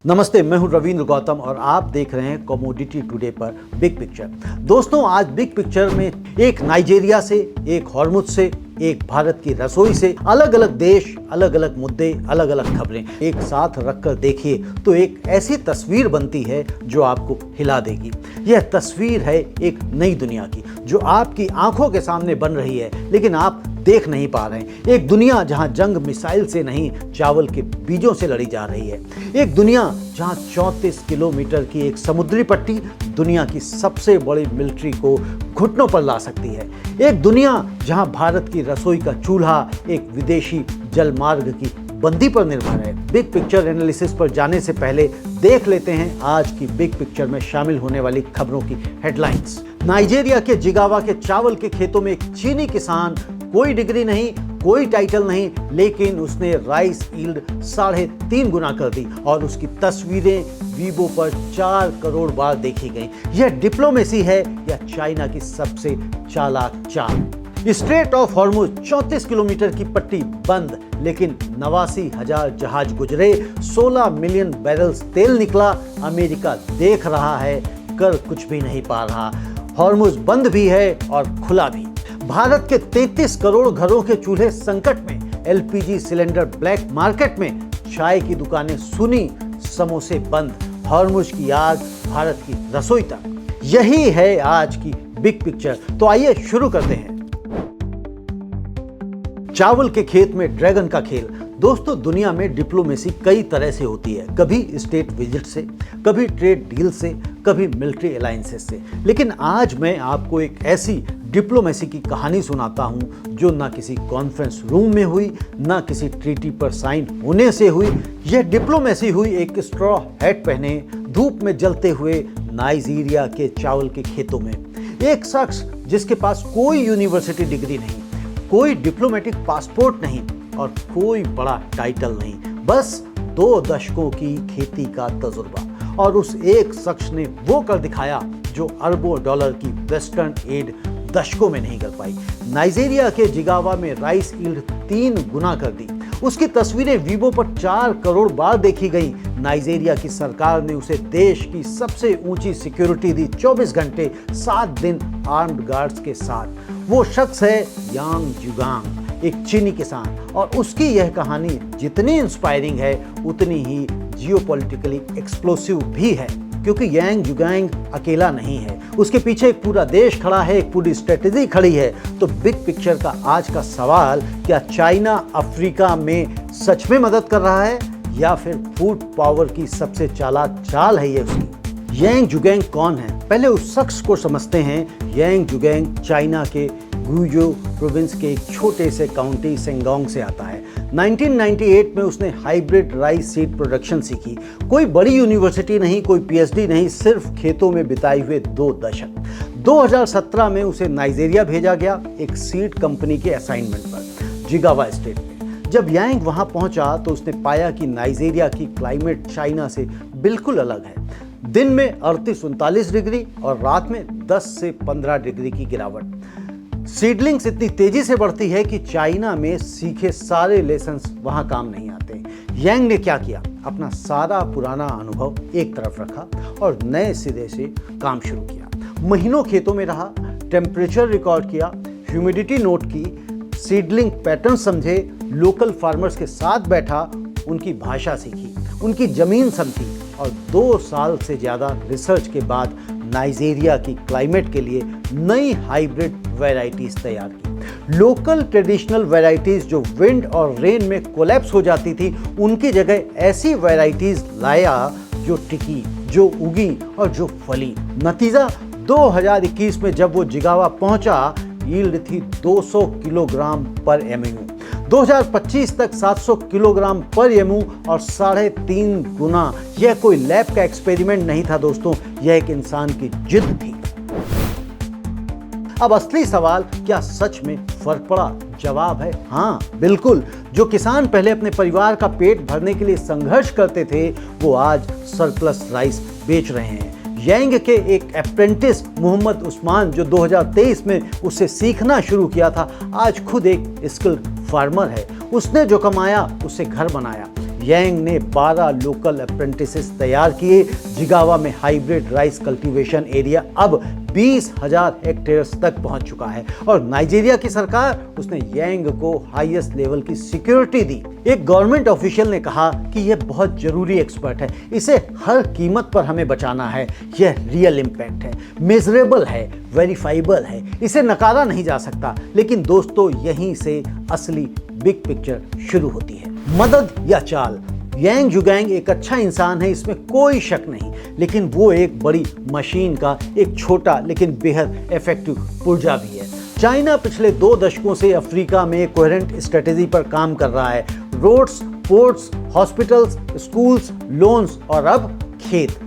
नमस्ते, मैं हूं रविंद्र गौतम और आप देख रहे हैं कमोडिटी टुडे पर बिग पिक्चर। दोस्तों, आज बिग पिक्चर में एक नाइजीरिया से, एक हॉर्मुज से, एक भारत की रसोई से, अलग अलग देश, अलग अलग मुद्दे, अलग अलग खबरें एक साथ रखकर देखिए तो एक ऐसी तस्वीर बनती है जो आपको हिला देगी। यह तस्वीर है एक नई दुनिया की जो आपकी आंखों के सामने बन रही है, लेकिन आप देख नहीं पा रहे हैं। एक दुनिया जहां जंग मिसाइल से नहीं, चावल के बीजों से लड़ी जा रही है। एक दुनिया जहां 34 किलोमीटर की एक समुद्री पट्टी दुनिया की सबसे बड़ी मिलिट्री को घुटनों पर ला सकती है। एक दुनिया जहां भारत की रसोई का चूल्हा एक विदेशी जलमार्ग की बंदी पर निर्भर है। बिग पिक्चर एनालिसिस पर जाने से पहले देख लेते हैं आज की बिग पिक्चर में शामिल होने वाली खबरों की हेडलाइंस। नाइजीरिया के जिगावा के चावल के खेतों में एक चीनी किसान, कोई डिग्री नहीं, कोई टाइटल नहीं, लेकिन उसने राइस यील्ड 3.5 गुना कर दी और उसकी तस्वीरें वीबो पर 4 करोड़ बार देखी गई। यह डिप्लोमेसी है या चाइना की सबसे चालाक चाल? स्ट्रेट ऑफ हॉर्मुज 34 किलोमीटर की पट्टी बंद, लेकिन 89,000 जहाज गुजरे, 16 मिलियन बैरल्स तेल निकला। अमेरिका देख रहा है, कर कुछ भी नहीं पा रहा। हॉर्मुज बंद भी है और खुला भी। भारत के 33 करोड़ घरों के चूल्हे संकट में, एलपीजी सिलेंडर ब्लैक मार्केट में, चाय की दुकानें सुनी, समोसे बंद, हॉर्मुज की आग भारत की रसोई तक। यही है आज की बिग पिक्चर। तो आइए शुरू करते हैं। चावल के खेत में ड्रैगन का खेल। दोस्तों, दुनिया में डिप्लोमेसी कई तरह से होती है, कभी स्टेट विजिट से, कभी ट्रेड डील से, कभी मिलिट्री अलायंसेस से। लेकिन आज मैं आपको एक ऐसी डिप्लोमेसी की कहानी सुनाता हूं जो ना किसी कॉन्फ्रेंस रूम में हुई, ना किसी ट्रीटी पर साइन होने से हुई। यह डिप्लोमेसी हुई एक स्ट्रॉ हैट पहने, धूप में जलते हुए नाइजीरिया के चावल के खेतों में। एक शख्स जिसके पास कोई यूनिवर्सिटी डिग्री नहीं, कोई डिप्लोमेटिक पासपोर्ट नहीं और कोई बड़ा टाइटल नहीं, बस 2 दशकों की खेती का तजुर्बा। और उस एक शख्स ने वो कर दिखाया जो अरबों डॉलर की वेस्टर्न एड दशकों में नहीं कर पाई। नाइजीरिया के जिगावा में राइस यील्ड 3 गुना कर दी। उसकी तस्वीरें वीबो पर 4 करोड़ बार देखी गई। नाइजीरिया की सरकार ने उसे देश की सबसे ऊंची सिक्योरिटी दी, 24 घंटे 7 दिन आर्म्ड गार्ड्स के साथ। वो शख्स है यांग जुगांग, एक चीनी किसान, और उसकी यह कहानी जितनी इंस्पायरिंग है उतनी ही जियोपॉलिटिकली एक्सप्लोसिव भी है, क्योंकि यांग जुगांग अकेला नहीं है, उसके पीछे एक पूरा देश खड़ा है, एक पूरी स्ट्रेटेजी खड़ी है। तो बिग पिक्चर का आज का सवाल, क्या चाइना अफ्रीका में सच में मदद कर रहा है या फिर फूड पावर की सबसे चालाक चाल है ये उसकी? यांग जुगांग कौन है? पहले उस शख्स को समझते हैं। यांग जुगांग चाइना के गुइजो प्रोविंस के एक छोटे से काउंटी सेंगोंग से आता है। 1998 में उसने हाइब्रिड राइस सीड प्रोडक्शन सीखी। कोई बड़ी यूनिवर्सिटी नहीं, कोई पीएचडी नहीं, सिर्फ खेतों में बिताए हुए 2 दशक। 2017 में उसे नाइजीरिया भेजा गया एक सीड कंपनी के असाइनमेंट पर, जिगावा स्टेट में। जब यांग वहां पहुंचा तो उसने पाया कि नाइजीरिया की क्लाइमेट चाइना से बिल्कुल अलग है। दिन में 38-39 डिग्री और रात में 10 से 15 डिग्री की गिरावट। सीडलिंग्स इतनी तेजी से बढ़ती है कि चाइना में सीखे सारे लेसन्स वहां काम नहीं आते। यांग ने क्या किया? अपना सारा पुराना अनुभव एक तरफ रखा और नए सिरे से काम शुरू किया। महीनों खेतों में रहा, टेम्परेचर रिकॉर्ड किया, ह्यूमिडिटी नोट की, सीडलिंग पैटर्न समझे, लोकल फार्मर्स के साथ बैठा, उनकी भाषा सीखी, उनकी जमीन समझी और 2 साल से ज़्यादा रिसर्च के बाद नाइजीरिया की क्लाइमेट के लिए नई हाइब्रिड वैरायटीज तैयार की। लोकल ट्रेडिशनल वैरायटीज जो विंड और रेन में कोलैप्स हो जाती थी, उनकी जगह ऐसी वैरायटीज लाया जो टिकी, जो उगी और जो फली। नतीजा 2021 में जब वो जिगावा पहुंचा, यील्ड थी 200 किलोग्राम पर एमयू। 2025 तक 700 किलोग्राम पर एमयू और 3.5 गुना। यह कोई लैब का एक्सपेरिमेंट नहीं था दोस्तों, यह एक इंसान की जिद थी। अब असली सवाल, क्या सच में फर्क पड़ा? जवाब है हाँ, बिल्कुल। जो किसान पहले अपने परिवार का पेट भरने के लिए संघर्ष करते थे, वो आज सरप्लस राइस बेच रहे हैं। यांग के एक अप्रेंटिस मोहम्मद उस्मान, जो 2023 में उससे सीखना शुरू किया था, आज खुद एक स्किल्ड फार्मर है। उसने जो कमाया उससे घर बनाया। यांग ने 12 लोकल अप्रेंटिसेस तैयार किए। जिगावा में हाइब्रिड राइस कल्टीवेशन एरिया अब 20,000 हेक्टेयर्स तक पहुंच चुका है और नाइजीरिया की सरकार उसने यांग को हाईएस्ट लेवल की सिक्योरिटी दी। एक गवर्नमेंट ऑफिशियल ने कहा कि यह बहुत जरूरी एक्सपर्ट है, इसे हर कीमत पर हमें बचाना है। यह रियल इम्पैक्ट है, मेजरेबल है, वेरीफाइबल है, इसे नकारा नहीं जा सकता। लेकिन दोस्तों, यहीं से असली बिग पिक्चर शुरू होती है। मदद या चाल, यांग जुगैंग एक अच्छा इंसान है, इसमें कोई शक नहीं, लेकिन वो एक बड़ी मशीन का एक छोटा लेकिन बेहद इफेक्टिव पुर्जा भी है। चाइना पिछले 2 दशकों से अफ्रीका में कोहेरेंट स्ट्रेटेजी पर काम कर रहा है। Roads, ports, hospitals, schools, loans और अब खेत।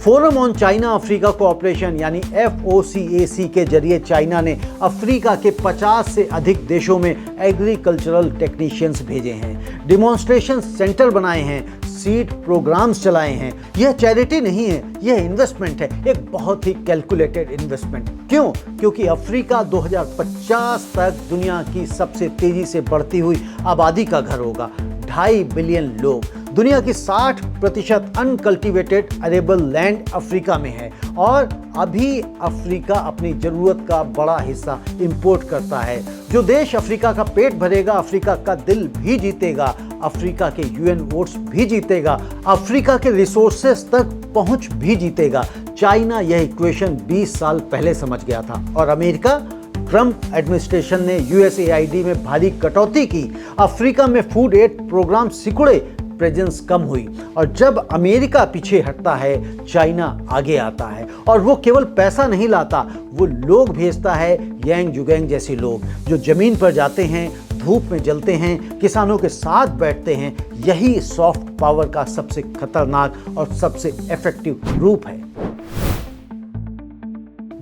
Forum on China Africa cooperation यानी FOCAC के जरिए चाइना ने अफ्रीका के 50 से अधिक देशों में एग्रीकल्चरल टेक्नीशियंस भेजे हैं, डिमॉन्स्ट्रेशन सेंटर बनाए हैं, सीड प्रोग्राम्स चलाए हैं। यह चैरिटी नहीं है, यह इन्वेस्टमेंट है, एक बहुत ही कैलकुलेटेड इन्वेस्टमेंट। क्यों? क्योंकि अफ्रीका 2050 तक दुनिया की सबसे तेजी से बढ़ती हुई आबादी का घर होगा। 2.5 बिलियन लोग, दुनिया की 60% अनकल्टिवेटेड अरेबल लैंड अफ्रीका में है और अभी अफ्रीका अपनी जरूरत का बड़ा हिस्सा इंपोर्ट करता है। जो देश अफ्रीका का पेट भरेगा, अफ्रीका का दिल भी जीतेगा, अफ्रीका के UN वोट्स भी जीतेगा, अफ्रीका के रिसोर्सेस तक पहुंच भी जीतेगा। चाइना यह इक्वेशन 20 साल पहले समझ गया था और अमेरिका, ट्रंप एडमिनिस्ट्रेशन ने USAID में भारी कटौती की। अफ्रीका में फूड एड प्रोग्राम सिकुड़े, प्रेजेंस कम हुई और जब अमेरिका पीछे हटता है, चाइना आगे आता है और वो केवल पैसा नहीं लाता, वो लोग भेजता है। यांग जुगैंग जैसे लोग जो जमीन पर जाते हैं, धूप में जलते हैं, किसानों के साथ बैठते हैं, यही सॉफ्ट पावर का सबसे खतरनाक और सबसे इफेक्टिव रूप है।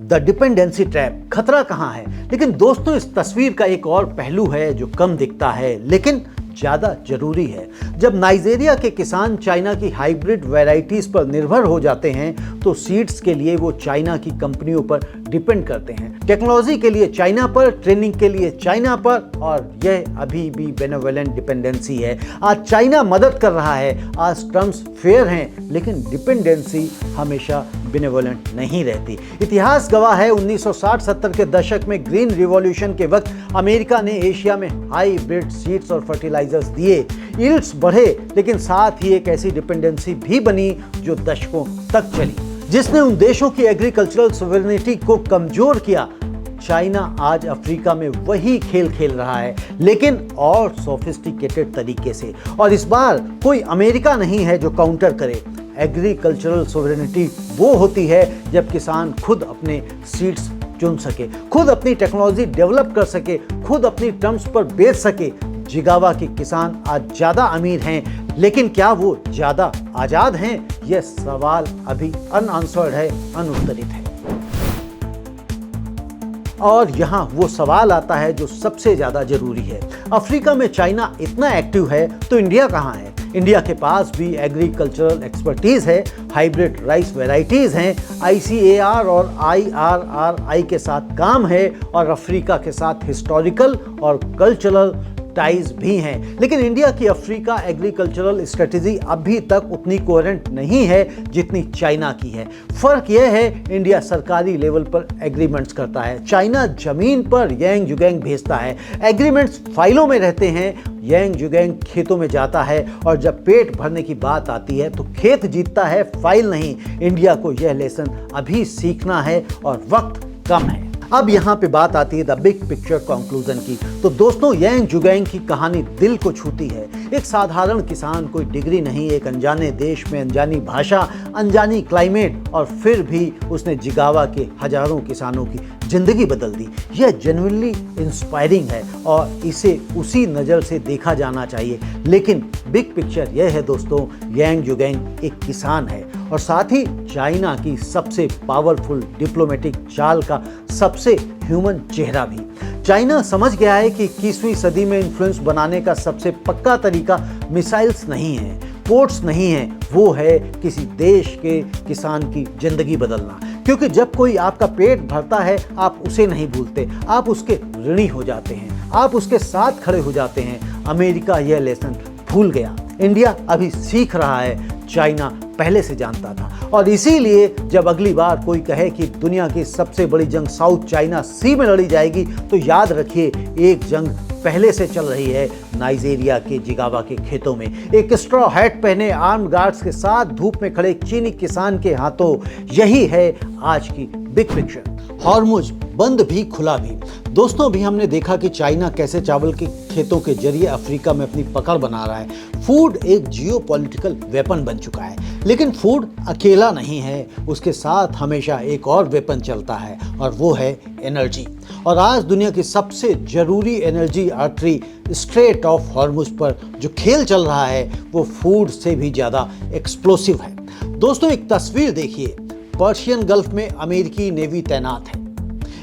द डिपेंडेंसी ट्रैप, खतरा कहाँ है? लेकिन दोस्तों, इस तस्वीर का एक और पहलू है जो कम दिखता है लेकिन ज़्यादा जरूरी है। जब नाइजीरिया के किसान चाइना की हाइब्रिड वैरायटीज़ पर निर्भर हो जाते हैं तो सीड्स के लिए वो चाइना की कंपनियों पर डिपेंड करते हैं, टेक्नोलॉजी के लिए चाइना पर, ट्रेनिंग के लिए चाइना पर, और यह अभी भी बेनेवोलेंट डिपेंडेंसी है। आज चाइना मदद कर रहा है, आज टर्म्स फेयर हैं, लेकिन डिपेंडेंसी हमेशा बेनेवोलेंट नहीं रहती। इतिहास गवाह है, 1960-70 के दशक में ग्रीन रिवॉल्यूशन के वक्त अमेरिका ने एशिया में हाइब्रिड सीड्स और फर्टिलाइजर्स दिए, यील्ड्स बढ़े, लेकिन साथ ही एक ऐसी डिपेंडेंसी भी बनी जो दशकों तक चली, जिसने उन देशों की एग्रीकल्चरल सॉवरेनिटी को कमजोर किया। चाइना आज अफ्रीका में वही खेल खेल रहा है, लेकिन और सोफिस्टिकेटेड तरीके से। और इस बार कोई अमेरिका नहीं है जो काउंटर करे। एग्रीकल्चरल सॉवरेनिटी वो होती है जब किसान खुद अपने सीड्स चुन सके, खुद अपनी टेक्नोलॉजी डेवलप कर सके, खुद अपनी टर्म्स पर बेच सके। जिगावा के किसान आज ज़्यादा अमीर हैं, लेकिन क्या वो ज़्यादा आज़ाद हैं? यह सवाल अभी अनआंसर्ड है, अनुत्तरित है। और यहाँ वो सवाल आता है जो सबसे ज़्यादा जरूरी है। अफ्रीका में चाइना इतना एक्टिव है तो इंडिया कहाँ है? इंडिया के पास भी एग्रीकल्चरल एक्सपर्टीज़ है, हाइब्रिड राइस वैरायटीज़ हैं, ICAR और IRRI के साथ काम है और अफ्रीका के साथ हिस्टोरिकल और कल्चरल टाइज भी हैं। लेकिन इंडिया की अफ्रीका एग्रीकल्चरल स्ट्रेटेजी अभी तक उतनी कोहेरेंट नहीं है जितनी चाइना की है। फर्क यह है, इंडिया सरकारी लेवल पर एग्रीमेंट्स करता है, चाइना जमीन पर यांग जुगैंग भेजता है। एग्रीमेंट्स फाइलों में रहते हैं, यांग जुगैंग खेतों में जाता है और जब पेट भरने की बात आती है तो खेत जीतता है, फाइल नहीं। इंडिया को यह लेसन अभी सीखना है और वक्त कम है। अब यहाँ पे बात आती है द बिग पिक्चर कंक्लूजन की। तो दोस्तों, यांग जुगैंग की कहानी दिल को छूती है। एक साधारण किसान, कोई डिग्री नहीं, एक अनजाने देश में अनजानी भाषा, अनजानी क्लाइमेट, और फिर भी उसने जिगावा के हजारों किसानों की जिंदगी बदल दी। यह जेन्युइनली इंस्पायरिंग है और इसे उसी नज़र से देखा जाना चाहिए। लेकिन बिग पिक्चर यह है दोस्तों, यांग जुगैंग एक किसान है और साथ ही चाइना की सबसे पावरफुल डिप्लोमेटिक चाल का सबसे ह्यूमन चेहरा भी। चाइना समझ गया है कि 21वीं सदी में इन्फ्लुएंस बनाने का सबसे पक्का तरीका मिसाइल्स नहीं है, पोर्ट्स नहीं है, वो है किसी देश के किसान की जिंदगी बदलना। क्योंकि जब कोई आपका पेट भरता है, आप उसे नहीं भूलते, आप उसके ऋणी हो जाते हैं, आप उसके साथ खड़े हो जाते हैं। अमेरिका यह लेसन भूल गया। इंडिया अभी सीख रहा है, चाइना पहले से जानता था। और इसीलिए जब अगली बार कोई कहे कि दुनिया की सबसे बड़ी जंग साउथ चाइना सी में लड़ी जाएगी, तो याद रखिए एक जंग पहले से चल रही है नाइजीरिया के जिगावा के खेतों में। एक स्ट्रॉ हैट पहने आर्म्ड गार्ड्स के साथ धूप में खड़े चीनी किसान के हाथों। यही है आज की बिग पिक्चर। हॉर्मुज बंद भी खुला भी। दोस्तों, अभी हमने देखा कि चाइना कैसे चावल के खेतों के जरिए अफ्रीका में अपनी पकड़ बना रहा है। फूड एक जियोपॉलिटिकल वेपन बन चुका है, लेकिन फूड अकेला नहीं है, उसके साथ हमेशा एक और वेपन चलता है और वो है एनर्जी। और आज दुनिया की सबसे जरूरी energy artery straight of Hormuz पर जो खेल चल रहा है वो फूड से भी ज्यादा एक्सप्लोसिव है। दोस्तों, एक तस्वीर देखिए। पर्शियन गल्फ में अमेरिकी नेवी तैनात है।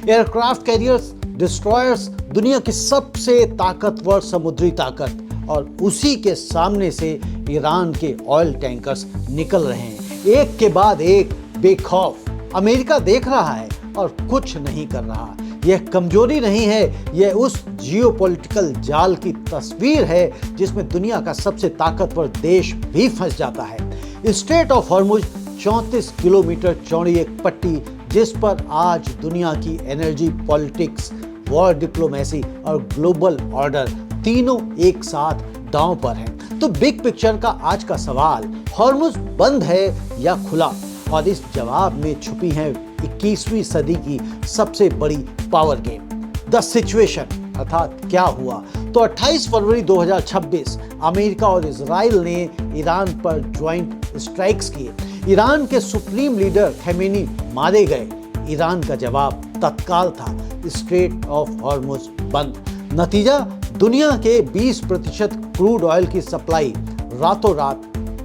एयरक्राफ्ट कैरियर्स, डिस्ट्रॉयर्स, दुनिया की सबसे ताकतवर समुद्री ताकत, और उसी के सामने से ईरान के ऑयल टैंकर्स निकल रहे हैं, एक के बाद एक बेखौफ। अमेरिका देख रहा है और कुछ नहीं कर रहा। यह कमजोरी नहीं है, यह उस जियोपॉलिटिकल जाल की तस्वीर है जिसमें दुनिया का सबसे ताकतवर देश भी फंस जाता है। स्ट्रेट ऑफ हॉर्मुज 34 किलोमीटर चौड़ी एक पट्टी, जिस पर आज दुनिया की एनर्जी, पॉलिटिक्स, वॉर डिप्लोमेसी और ग्लोबल ऑर्डर तीनों एक साथ दांव पर हैं। तो बिग पिक्चर का आज का सवाल, हॉर्मुज बंद है या खुला? और इस जवाब में छुपी है 21वीं सदी की सबसे बड़ी पावर गेम, द सिचुएशन, अर्थात क्या हुआ। तो 28 फरवरी 2026 अमेरिका और इजराइल ने ईरान पर ज्वाइंट स्ट्राइक्स किए। ईरान के सुप्रीम लीडर खमेनी मारे गए। ईरान का जवाब तत्काल था, स्ट्रेट ऑफ हॉर्मुज बंद। नतीजा, दुनिया के 20% क्रूड ऑयल की सप्लाई रातों रात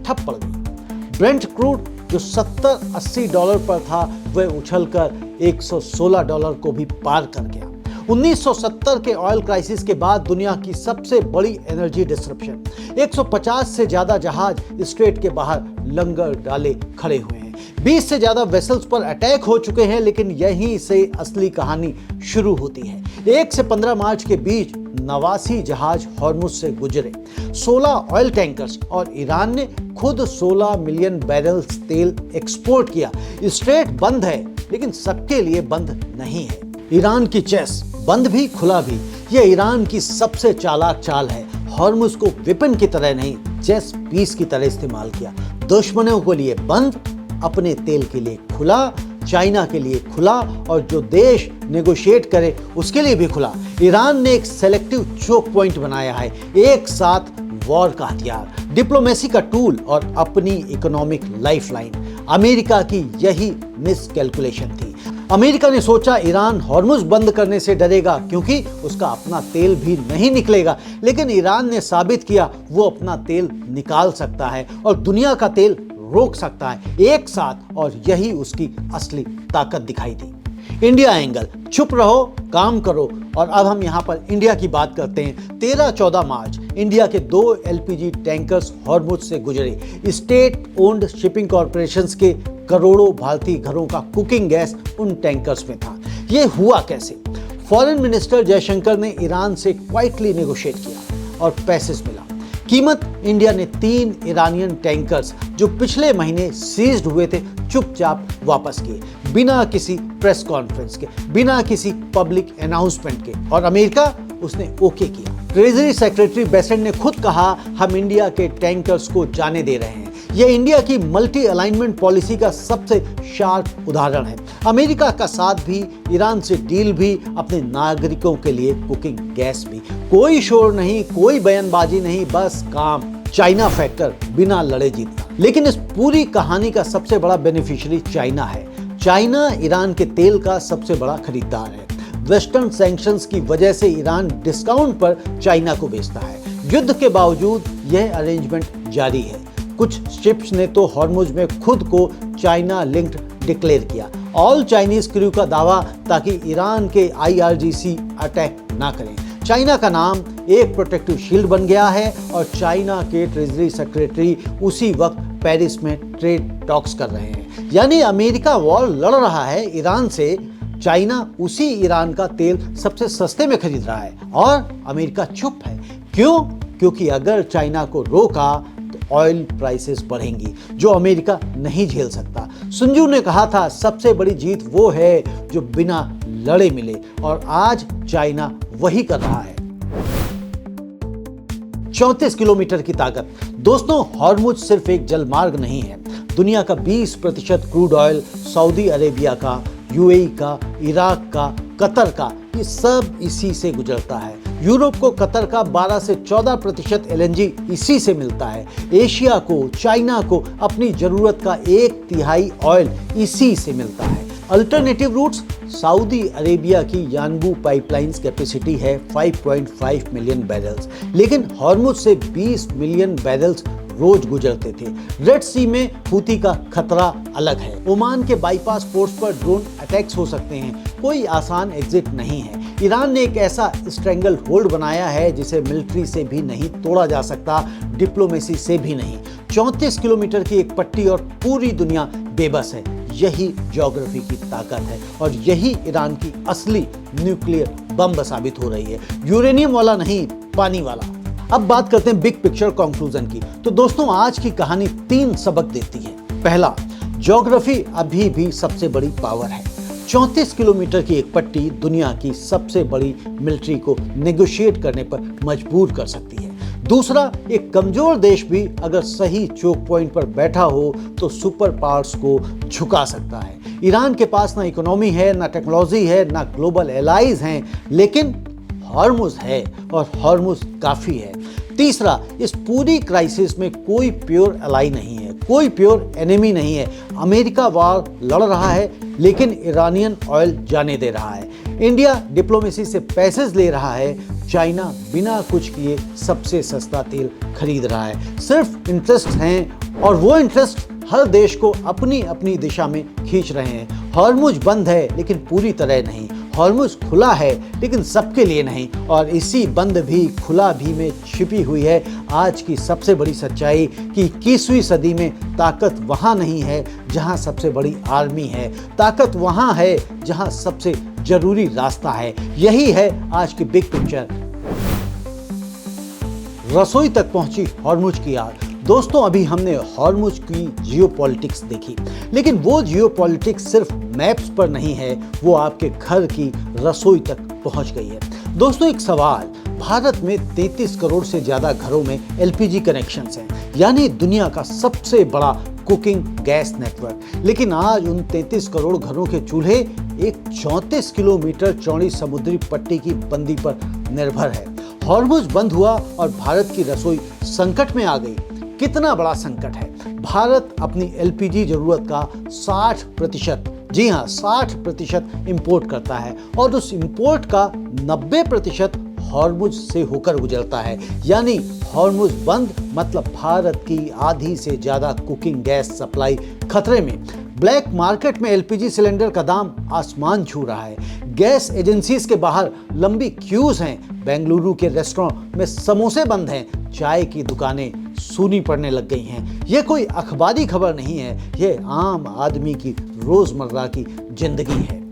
ठप पड़ गई। ब्रेंट क्रूड जो $70-80 पर था, वह उछलकर $116 को भी पार कर गया। 1970 के ऑयल क्राइसिस के बाद दुनिया की सबसे बड़ी एनर्जी डिस्रप्शन। 150 से ज्यादा जहाज स्ट्रेट के बाहर लंगर डाले खड़े हुए हैं। 20 से ज्यादा वेसल्स पर अटैक हो चुके हैं, लेकिन यहीं से असली कहानी शुरू होती है। 1 से 15 मार्च के बीच 89 जहाज हॉर्मुज से गुजरे, 16 ऑयल टैंकर्स, और ईरान ने खुद 16 मिलियन बैरल्स तेल एक्सपोर्ट किया। स्ट्रेट बंद है, लेकिन सबके लिए बंद नहीं है। ईरान की चेस, बंद भी खुला भी, यह ईरान की सबसे चालाक चाल है। हॉर्मुज को वेपन की तरह नहीं, चेस पीस की तरह इस्तेमाल किया। दुश्मनों के लिए बंद, अपने तेल के लिए खुला, चाइना के लिए खुला, और जो देश नेगोशिएट करे उसके लिए भी खुला। ईरान ने एक सेलेक्टिव चोक पॉइंट बनाया है, एक साथ वॉर का हथियार, डिप्लोमेसी का टूल और अपनी इकोनॉमिक लाइफलाइन। अमेरिका की यही मिस कैलकुलेशन थी। अमेरिका ने सोचा ईरान हॉर्मुज बंद करने से डरेगा क्योंकि उसका अपना तेल भी नहीं निकलेगा, लेकिन ईरान ने साबित किया वो अपना तेल निकाल सकता है और दुनिया का तेल रोक सकता है एक साथ, और यही उसकी असली ताकत दिखाई दी। इंडिया एंगल, चुप रहो काम करो। और अब हम यहाँ पर इंडिया की बात करते हैं। 13-14 मार्च इंडिया के 2 LPG टैंकर्स हॉर्मुज से गुजरे। स्टेट ओन्ड शिपिंग कॉर्पोरेशंस के करोड़ों भारतीय घरों का कुकिंग गैस उन टैंकर्स में था। ये हुआ कैसे? फॉरेन मिनिस्टर जयशंकर ने ईरान से क्वाइटली नेगोशिएट किया और पैसेज मिला। कीमत, इंडिया ने 3 ईरानियन टैंकर्स जो पिछले महीने सीज्ड हुए थे चुपचाप वापस किए, बिना किसी प्रेस कॉन्फ्रेंस के, बिना किसी पब्लिक अनाउंसमेंट के। और अमेरिका, उसने ओके किया। ट्रेजरी सेक्रेटरी बेसेंट ने खुद कहा, हम इंडिया के टैंकर्स को जाने दे रहे हैं। यह इंडिया की मल्टी अलाइनमेंट पॉलिसी का सबसे शार्प उदाहरण है। अमेरिका का साथ भी, ईरान से डील भी, अपने नागरिकों के लिए कुकिंग गैस भी। कोई शोर नहीं, कोई बयानबाजी नहीं, बस काम। चाइना फैक्टर, बिना लड़े जीतना। लेकिन इस पूरी कहानी का सबसे बड़ा बेनिफिशियरी चाइना है। चाइना ईरान के तेल का सबसे बड़ा खरीदार है। वेस्टर्न सैंक्शंस की वजह से ईरान डिस्काउंट पर चाइना को बेचता है। युद्ध के बावजूद यह अरेंजमेंट जारी है। कुछ शिप्स ने तो हॉर्मुज में खुद को चाइना लिंक्ड डिक्लेयर किया। ऑल चाइनीज क्रू का दावा, ताकि ईरान के IRGC अटैक ना करें। चाइना का नाम एक प्रोटेक्टिव शील्ड बन गया है और चाइना के ट्रेजरी सेक्रेटरी उसी वक्त पेरिस में ट्रेड टॉक्स कर रहे हैं। यानी अमेरिका वॉर लड़ रहा है ईरान से, चाइना उसी ईरान का तेल सबसे सस्ते में खरीद रहा है और अमेरिका चुप है। क्यों? क्योंकि अगर चाइना को रोका ऑयल प्राइसेस बढ़ेंगी जो अमेरिका नहीं झेल सकता। सुंजू ने कहा था सबसे बड़ी जीत वो है जो बिना लड़े मिले, और आज चाइना वही कर रहा है। 34 किलोमीटर की ताकत। दोस्तों, हॉर्मुज सिर्फ एक जलमार्ग नहीं है। दुनिया का 20% क्रूड ऑयल सऊदी अरेबिया का, यूएई का, इराक का, कतर का, ये सब इसी से गुजरता है। यूरोप को कतर का 12 से 14% एलएनजी इसी से मिलता है। एशिया को, चाइना को अपनी जरूरत का 1/3 ऑयल इसी से मिलता है। Alternative routes. सऊदी अरेबिया की यानबू पाइपलाइंस कैपेसिटी है 5.5 मिलियन बैरल्स, लेकिन हॉर्मुज से 20 मिलियन बैरल्स रोज गुजरते थे। रेड सी में हूती का खतरा अलग है। ओमान के बाईपास पोर्ट्स पर ड्रोन अटैक्स हो सकते हैं। कोई आसान एग्जिट नहीं है। ईरान ने एक ऐसा स्ट्रेंगल होल्ड बनाया है जिसे मिलिट्री से भी नहीं तोड़ा जा सकता, डिप्लोमेसी से भी नहीं। 34 किलोमीटर की एक पट्टी और पूरी दुनिया बेबस है। यही ज्योग्राफी की ताकत है और यही ईरान की असली न्यूक्लियर बम साबित हो रही है। यूरेनियम वाला नहीं, पानी वाला। अब बात करते हैं बिग पिक्चर कंक्लूजन की। तो दोस्तों, आज की कहानी 3 सबक देती है। पहला, ज्योग्राफी अभी भी सबसे बड़ी पावर है। 34 किलोमीटर की एक पट्टी दुनिया की सबसे बड़ी मिलिट्री को नेगोशिएट करने पर मजबूर कर सकती है। दूसरा, एक कमजोर देश भी अगर सही चोक पॉइंट पर बैठा हो तो सुपर पावर्स को झुका सकता है। ईरान के पास ना इकोनॉमी है, ना टेक्नोलॉजी है, ना ग्लोबल एलाइज हैं, लेकिन हॉर्मुज है और हॉर्मुज काफी है। तीसरा, इस पूरी क्राइसिस में कोई प्योर एलाई नहीं है, कोई प्योर एनिमी नहीं है। अमेरिका वार लड़ रहा है लेकिन ईरानियन ऑयल जाने दे रहा है। इंडिया डिप्लोमेसी से पैसे ले रहा है। चाइना बिना कुछ किए सबसे सस्ता तेल खरीद रहा है। सिर्फ इंटरेस्ट हैं और वो इंटरेस्ट हर देश को अपनी अपनी दिशा में खींच रहे हैं। हॉर्मुज बंद है लेकिन पूरी तरह नहीं। हॉर्मुज खुला है लेकिन सबके लिए नहीं। और इसी बंद भी खुला भी में छिपी हुई है आज की सबसे बड़ी सच्चाई कि 21वीं सदी में ताकत वहाँ नहीं है जहाँ सबसे बड़ी आर्मी है। ताकत वहाँ है जहाँ सबसे जरूरी रास्ता है। यही है आज की बिग पिक्चर। रसोई तक पहुंची हॉर्मुज की आग। दोस्तों, अभी हमने हॉर्मुज की जियोपॉलिटिक्स देखी, लेकिन वो जियोपॉलिटिक्स सिर्फ मैप्स पर नहीं है, वो आपके घर की रसोई तक पहुंच गई है। दोस्तों, एक सवाल, भारत में 33 करोड़ से ज्यादा घरों में एलपीजी कनेक्शंस हैं, यानी दुनिया का सबसे बड़ा कुकिंग गैस नेटवर्क। लेकिन आज उन 33 करोड़ घरों के चूल्हे एक 34 किलोमीटर चौड़ी समुद्री पट्टी की बंदी पर निर्भर है। हॉर्मुज बंद हुआ और भारत की रसोई संकट में आ गई। कितना बड़ा संकट है। भारत अपनी एलपीजी जरूरत का 60%, जी हाँ 60% इंपोर्ट करता है और उस इंपोर्ट का 90% हॉर्मुज से होकर गुजरता है। यानी हॉर्मुज बंद मतलब भारत की आधी से ज्यादा कुकिंग गैस सप्लाई खतरे में। ब्लैक मार्केट में एलपीजी सिलेंडर का दाम आसमान छू रहा है। गैस एजेंसीज के बाहर लंबी क्यूज हैं। बेंगलुरु के रेस्टोरेंट में समोसे बंद हैं। चाय की दुकानें सूनी पड़ने लग गई हैं। यह कोई अखबारी खबर नहीं है, यह आम आदमी की रोजमर्रा की जिंदगी है।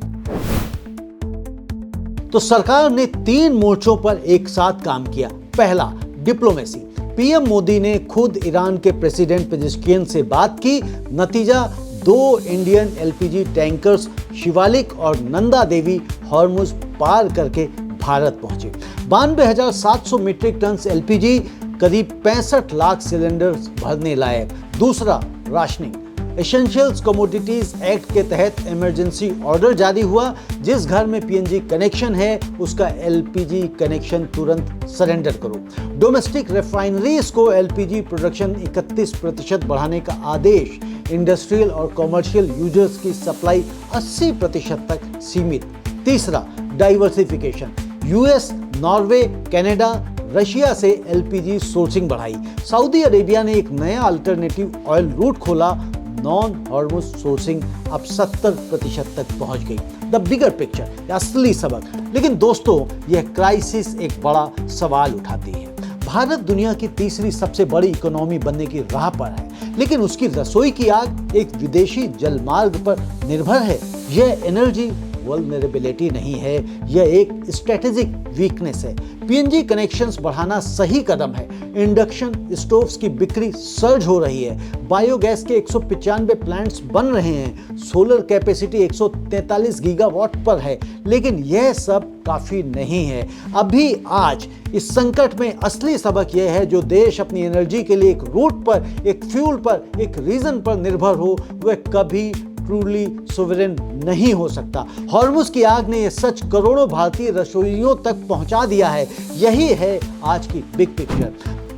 तो सरकार ने 3 मोर्चों पर एक साथ काम किया। पहला, डिप्लोमेसी। पीएम मोदी ने खुद ईरान के प्रेसिडेंट पेजेश्कियन से बात की। नतीजा, 2 इंडियन एलपीजी टैंकर्स शिवालिक और नंदा देवी हॉर्मुज पार करके भारत पहुंचे। 92,700 मीट्रिक टन एलपीजी, करीब 65 लाख सिलेंडर्स भरने लायक। दूसरा, राशनिंग। एसेंशियल्स कमोडिटीज एक्ट के तहत इमरजेंसी ऑर्डर जारी हुआ। जिस घर में पीएनजी कनेक्शन है उसका एलपीजी कनेक्शन तुरंत सरेंडर करो। डोमेस्टिक रिफाइनरीज को एलपीजी प्रोडक्शन 31% बढ़ाने का आदेश। इंडस्ट्रियल और कमर्शियल यूजर्स की सप्लाई 80% तक सीमित। तीसरा, diversification. US, Norway, Canada, Russia से एलपीजी सोर्सिंग बढ़ाई। सऊदी अरेबिया ने एक नया अल्टरनेटिव ऑयल रूट खोला। नॉन हॉर्मुज सोर्सिंग अब 70% तक पहुंच गई। द बिगर पिक्चर, असली सबक। लेकिन दोस्तों, यह क्राइसिस एक बड़ा सवाल उठाती है। भारत दुनिया की तीसरी सबसे बड़ी इकोनॉमी बनने की राह पर है, लेकिन उसकी रसोई की आग एक विदेशी जलमार्ग पर निर्भर है। यह एनर्जी वल्नरेबिलिटी नहीं है, यह एक स्ट्रेटेजिक वीकनेस है। पीएनजी कनेक्शंस बढ़ाना सही कदम है। इंडक्शन स्टोव्स की बिक्री सर्ज हो रही है। बायोगैस के 195 प्लांट्स बन रहे हैं। सोलर कैपेसिटी 143 गीगावाट पर है। लेकिन यह सब काफी नहीं है। अभी आज इस संकट में असली सबक यह है, जो देश अपनी एनर्जी के लिए एक रूट पर, एक फ्यूल पर, एक रीजन पर निर्भर हो, वह कभी ट्रूली सोवरेन नहीं हो सकता। हॉर्मुज की आग ने यह सच करोड़ों भारतीय रसोइयों तक पहुंचा दिया है। यही है आज की बिग पिक्चर।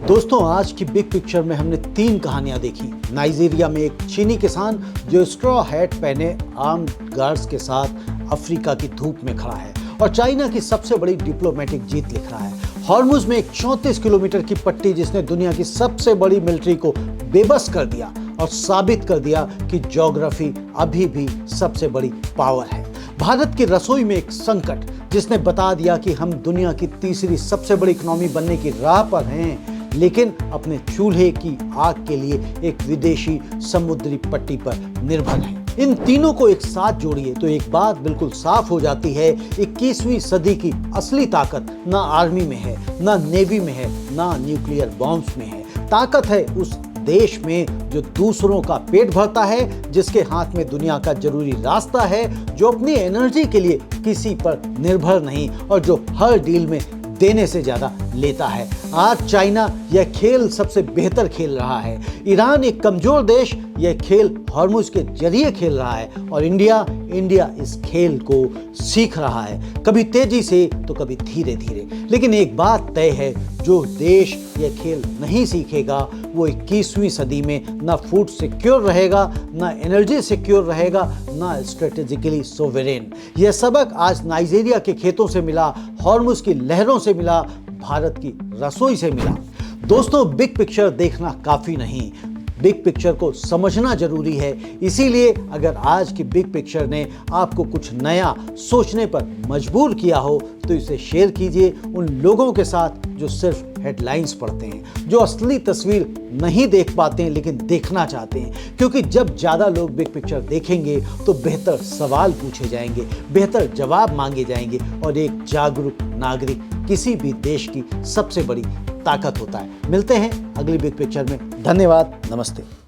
दोस्तों, आज की बिग पिक्चर में हमने 3 कहानियां देखी। नाइजीरिया में एक चीनी किसान जो स्ट्रॉ हैट पहने आर्म्ड गार्ड्स के साथ अफ्रीका की धूप में खड़ा है और चाइना की सबसे बड़ी डिप्लोमेटिक जीत लिख रहा है। हॉर्मुज में एक 34 किलोमीटर की पट्टी जिसने दुनिया की सबसे बड़ी मिलिट्री को बेबस कर दिया और साबित कर दिया कि ज्योग्राफी अभी भी सबसे बड़ी पावर है। भारत की रसोई में एक संकट जिसने बता दिया कि हम दुनिया की तीसरी सबसे बड़ी इकोनॉमी बनने की राह पर हैं, लेकिन अपने चूल्हे की आग के लिए एक विदेशी समुद्री पट्टी पर निर्भर हैं। इन तीनों को एक साथ जोड़िए तो एक बात बिल्कुल साफ हो जाती है। 21वीं सदी की असली ताकत ना आर्मी में है, ना नेवी में है, ना न्यूक्लियर बॉम्ब्स में है। ताकत है उस देश में जो दूसरों का पेट भरता है, जिसके हाथ में दुनिया का जरूरी रास्ता है, जो अपनी एनर्जी के लिए किसी पर निर्भर नहीं और जो हर डील में देने से ज्यादा लेता है। आज चाइना यह खेल सबसे बेहतर खेल रहा है। ईरान एक कमजोर देश यह खेल हॉर्मुज के जरिए खेल रहा है और इंडिया इस खेल को सीख रहा है, कभी तेजी से तो कभी धीरे धीरे। लेकिन एक बात तय है, जो देश यह खेल नहीं सीखेगा वो 21वीं सदी में ना फूड सिक्योर रहेगा, ना एनर्जी सिक्योर रहेगा, ना स्ट्रेटेजिकली सोवरेन। यह सबक आज नाइजीरिया के खेतों से मिला, हॉर्मुज की लहरों से मिला, भारत की रसोई से मिला। दोस्तों, बिग पिक्चर देखना काफी नहीं, बिग पिक्चर को समझना जरूरी है। इसीलिए अगर आज की बिग पिक्चर ने आपको कुछ नया सोचने पर मजबूर किया हो तो इसे शेयर कीजिए उन लोगों के साथ जो सिर्फ हेडलाइंस पढ़ते हैं, जो असली तस्वीर नहीं देख पाते हैं लेकिन देखना चाहते हैं। क्योंकि जब ज़्यादा लोग बिग पिक्चर देखेंगे तो बेहतर सवाल पूछे जाएंगे, बेहतर जवाब मांगे जाएंगे और एक जागरूक नागरिक किसी भी देश की सबसे बड़ी ताकत होता है। मिलते हैं अगली बिग पिक्चर में। धन्यवाद, नमस्ते।